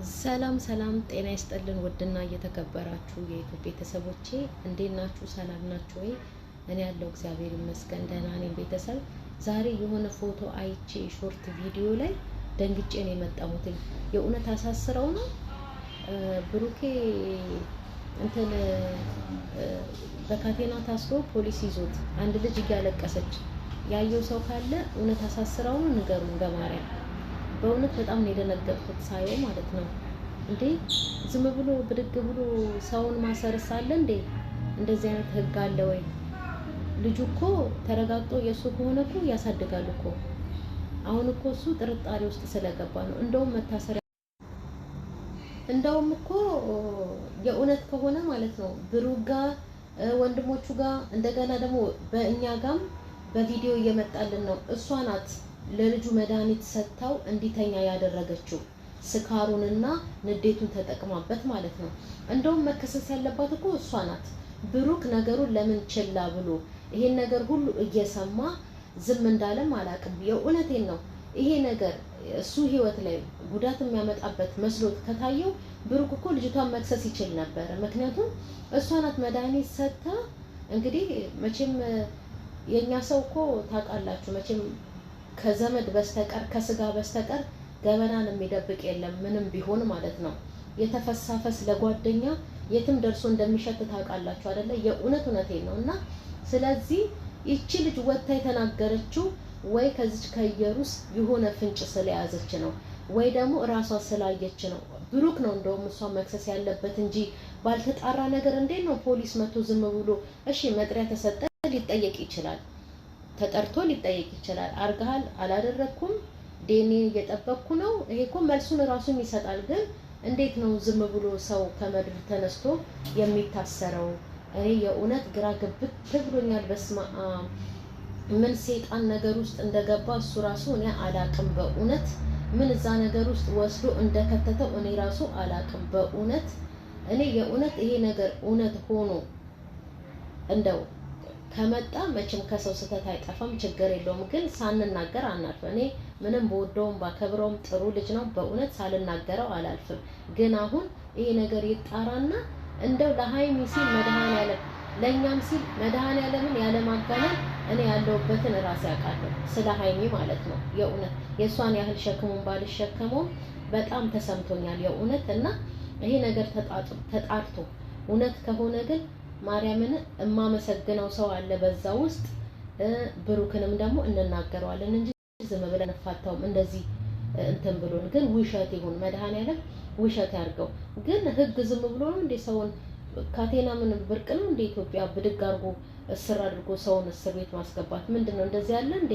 ሰላም ሰላም ጤና ይስጥልን ውድና እየተከበራችሁ የዩቲዩብ ቤተሰቦቼ እንዴት ናችሁ? ሰላም ናችሁ ወይ? እኔ ያለው እግዚአብሔር ይመስገን ደህና ነኝ። ቤተሰብ ዛሬ የሆነ ፎቶ አይቼ ሾርት ቪዲዮ ላይ ደንግጬ ነው የመጣሁት። የእውነት አሳስረው ነው ብሩኬ እንትን በካቴና ታስሮ ፖሊስ ይዞት አንድ ልጅ እያለቀሰች ያየው ሰው ካለ እውነት አሳስረው ነው ንገሩን በማርያም። በእውነት በጣም ነው የደነገጥኩት ሳየው ማለት ነው። እንዴ ዝም ብሎ ብድግ ብሎ ሰውን ማሰርስ አለ እንዴ? እንደዚህ አይነት ህግ አለ ወይ? ልጁ እኮ ተረጋግጦ የእሱ ከሆነ እኮ ያሳድጋል እኮ። አሁን እኮ እሱ ጥርጣሬ ውስጥ ስለገባ ነው እንደውም እኮ የእውነት ከሆነ ማለት ነው ብሩክ ጋር ወንድሞቹ ጋር እንደገና ደግሞ በእኛ ጋም በቪዲዮ እየመጣልን ነው። እሷ ናት ለልጁ መድኃኒት ሰጥታው እንዲተኛ ያደረገችው ስካሩንና ንዴቱን ተጠቅማበት ማለት ነው። እንደውም መከሰስ ያለባት እኮ እሷ ናት። ብሩክ ነገሩን ለምን ችላ ብሎ ይሄን ነገር ሁሉ እየሰማ ዝም እንዳለም አላውቅም። የእውነቴን ነው። ይሄ ነገር እሱ ህይወት ላይ ጉዳት የሚያመጣበት መስሎት ከታየው ብሩክ እኮ ልጅቷን መክሰስ ይችል ነበር። ምክንያቱም እሷ ናት መድኃኒት ሰጥታ። እንግዲህ መቼም የኛ ሰው እኮ ታውቃላችሁ መቼም ከዘመድ በስተቀር ከስጋ በስተቀር ገበናን የሚደብቅ የለም ምንም ቢሆን ማለት ነው። የተፈሳፈስ ለጓደኛ የትም ደርሶ እንደሚሸት ታውቃላችሁ አይደለ? እውነቴን ነው። እና ስለዚህ ይቺ ልጅ ወጥታ የተናገረችው ወይ ከዚች ከኢየሩስ የሆነ ፍንጭ ስለያዘች ነው ወይ ደግሞ እራሷ ስላየች ነው። ብሩክ ነው እንደውም እሷ መክሰስ ያለበት እንጂ ባልተጣራ ነገር እንዴት ነው ፖሊስ መጥቶ ዝም ብሎ እሺ መጥሪያ ተሰጠ ሊጠየቅ ይችላል። ተጠርቶ ሊጠየቅ ይችላል። አርጋሃል አላደረኩም ዴኔ እየጠበቅኩ ነው። ይሄ እኮ መልሱን ራሱን ይሰጣል። ግን እንዴት ነው ዝም ብሎ ሰው ከምድር ተነስቶ የሚታሰረው? እኔ የእውነት ግራ ግብት ብሎኛል። በስማ ምን ሰይጣን ነገር ውስጥ እንደገባ እሱ ራሱ እኔ አላቅም። በእውነት ምን እዛ ነገር ውስጥ ወስዶ እንደከተተው እኔ ራሱ አላቅም። በእውነት እኔ የእውነት ይሄ ነገር እውነት ሆኖ እንደው ከመጣ መቼም ከሰው ስህተት አይጠፋም፣ ችግር የለውም። ግን ሳንናገር አናልፍ። እኔ ምንም በወደውም ባከብረውም ጥሩ ልጅ ነው። በእውነት ሳልናገረው አላልፍም። ግን አሁን ይሄ ነገር ይጣራና እንደው ለሃይሚ ሲል መድኃኔዓለም ለኛም ሲል መድኃኔዓለምን ያለማጋነን እኔ ያለውበትን ራሴ ያውቃለሁ። ስለ ሃይሚ ማለት ነው። የእውነት የእሷን ያህል ሸክሙን ባልሸከመውም በጣም ተሰምቶኛል የእውነት። እና ይሄ ነገር ተጣርቶ እውነት ከሆነ ግን ማርያምን እማመሰግነው ሰው አለ በዛ ውስጥ። ብሩክንም ደግሞ እንናገረዋለን እንጂ ዝም ብለን እንፋታውም እንደዚህ እንትን ብሎን። ግን ውሸት ይሁን መድኃኔዓለም ውሸት ያርገው። ግን ህግ ዝም ብሎ ነው እንዴ ሰውን ካቴና ምን ብርቅ ነው እንዴ? ኢትዮጵያ ብድግ አድርጎ እስር አድርጎ ሰውን እስር ቤት ማስገባት ምንድነው? እንደዚህ ያለ እንዴ?